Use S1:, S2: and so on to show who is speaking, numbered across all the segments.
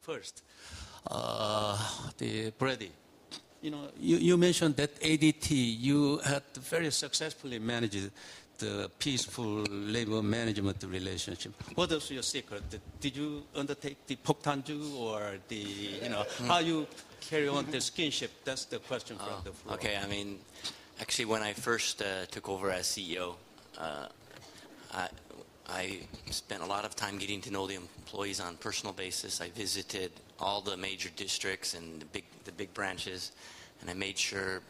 S1: First, the Brady. You mentioned that ADT, you had very successfully managed the peaceful labor management relationship. What is your secret? Did you undertake the Poktanju or how you carry on the skinship? That's the question from the floor.
S2: Okay, actually when I first took over as CEO, I spent a lot of time getting to know the employees on a personal basis. I visited all the major districts and the big branches, and I made sure,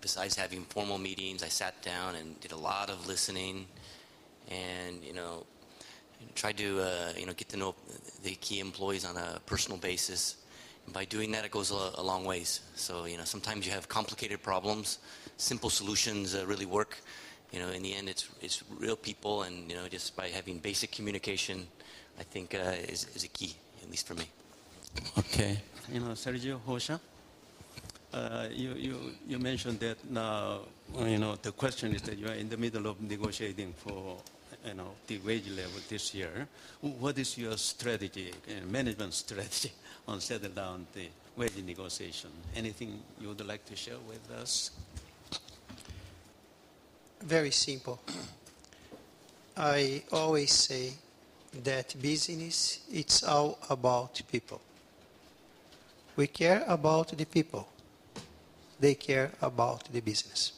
S2: besides having formal meetings, I sat down and did a lot of listening, and tried to get to know the key employees on a personal basis. And by doing that, it goes a long ways. So sometimes you have complicated problems, simple solutions really work. In the end, it's real people, and just by having basic communication, I think is a key, at least for me.
S1: Okay, Sergio Hosha, you mentioned that now the question is that you are in the middle of negotiating for the wage level this year. What is your strategy, management strategy, on settle down the wage negotiation? Anything you would like to share with us?
S3: Very simple. I always say that business, it's all about people. We care about the people. They care about the business.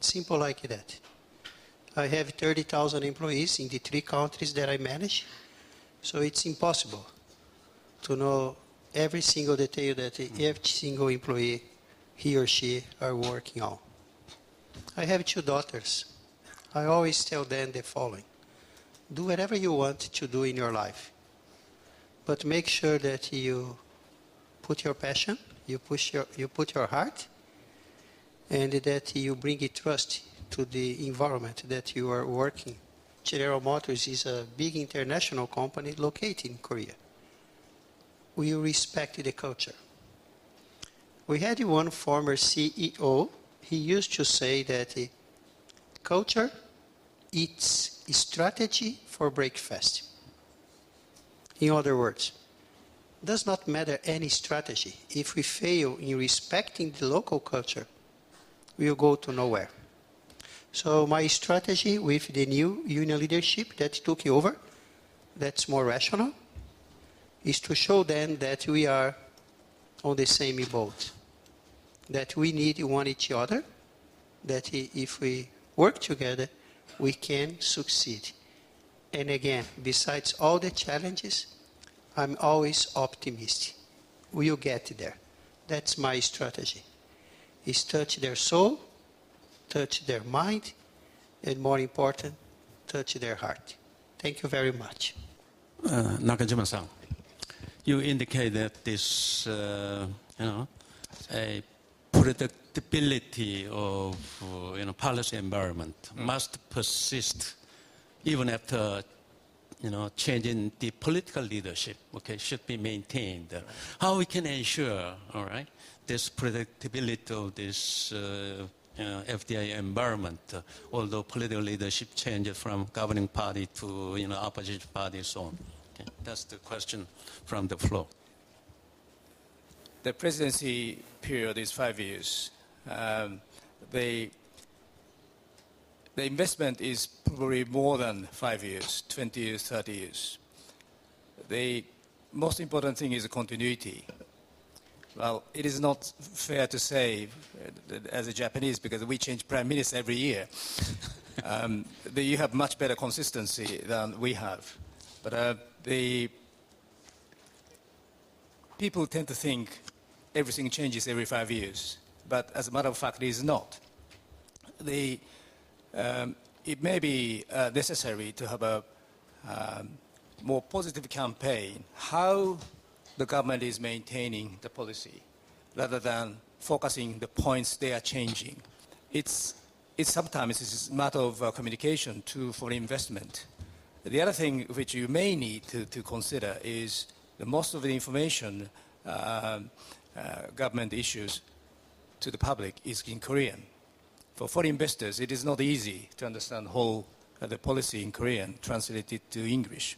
S3: Simple like that. I have 30,000 employees in the 3 countries that I manage, so it's impossible to know every single detail that every single employee, he or she, are working on. I have 2 daughters. I always tell them the following: do whatever you want to do in your life, but make sure that you put your passion, you put your heart, and that you bring a trust to the environment that you are working. General Motors is a big international company located in Korea. We respect the culture. We had one former CEO. He used to say that culture, it's a strategy for breakfast. In other words, does not matter any strategy. If we fail in respecting the local culture, we will go to nowhere. So my strategy with the new union leadership that took over, that's more rational, is to show them that we are on the same boat, that we need one each other, that if we work together, we can succeed. And again, besides all the challenges, I'm always optimistic. We'll get there. That's my strategy. Is touch their soul, touch their mind, and more important, touch their heart. Thank you very much.
S1: Nakajima-san, you indicate that this, a predictability of, policy environment must persist even after, changing the political leadership, should be maintained. How we can ensure, all right, this predictability of this FDI environment, although political leadership changes from governing party to opposition party and so on. Okay. That's the question from the floor.
S4: The presidency period is 5 years. The investment is probably more than 5 years, 20 years, 30 years. The most important thing is continuity. Well, it is not fair to say, as a Japanese, because we change prime minister every year, that you have much better consistency than we have. But the people tend to think everything changes every 5 years. But as a matter of fact, it is not. It may be necessary to have a more positive campaign, how the government is maintaining the policy, rather than focusing the points they are changing. It's sometimes a matter of communication to foreign investment. The other thing which you may need to consider is that most of the information government issues to the public is in Korean. For foreign investors, it is not easy to understand the policy in Korean translated to English.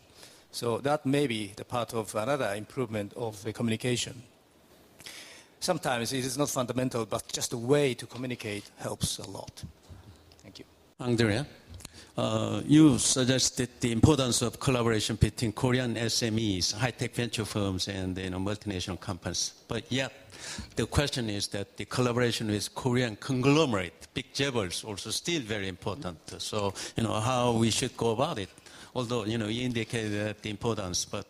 S4: So that may be the part of another improvement of the communication. Sometimes it is not fundamental, but just a way to communicate helps a lot. Thank you.
S1: Andrea, you suggested the importance of collaboration between Korean SMEs, high-tech venture firms, and multinational companies. But yet, the question is that the collaboration with Korean conglomerate, big jabbers, also still very important. So, how we should go about it. Although, you indicated the importance, but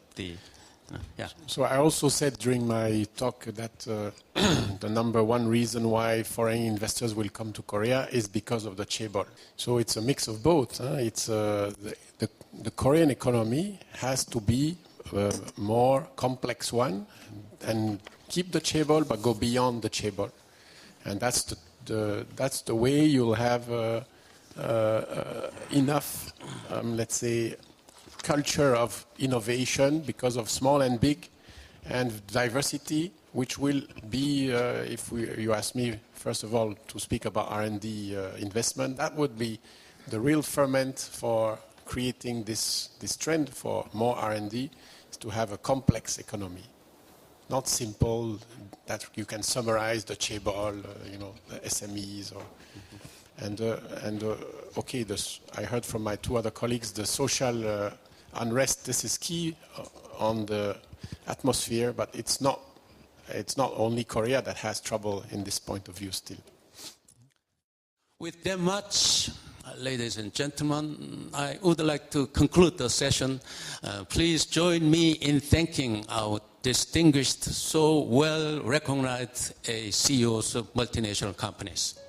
S1: yeah.
S5: So I also said during my talk that the number one reason why foreign investors will come to Korea is because of the chaebol. So it's a mix of both. It's the Korean economy has to be a more complex one and keep the chaebol but go beyond the chaebol. And that's the way you'll have enough, let's say, culture of innovation because of small and big and diversity, which will be, if you ask me, first of all, to speak about R&D investment, that would be the real ferment for creating this trend for more R&D, is to have a complex economy. Not simple, that you can summarize the chaebol, the SMEs, okay, I heard from my two other colleagues, the social unrest, this is key on the atmosphere, but it's not only Korea that has trouble in this point of view still.
S1: With that much, ladies and gentlemen, I would like to conclude the session. Please join me in thanking our distinguished, so well recognized CEOs of multinational companies.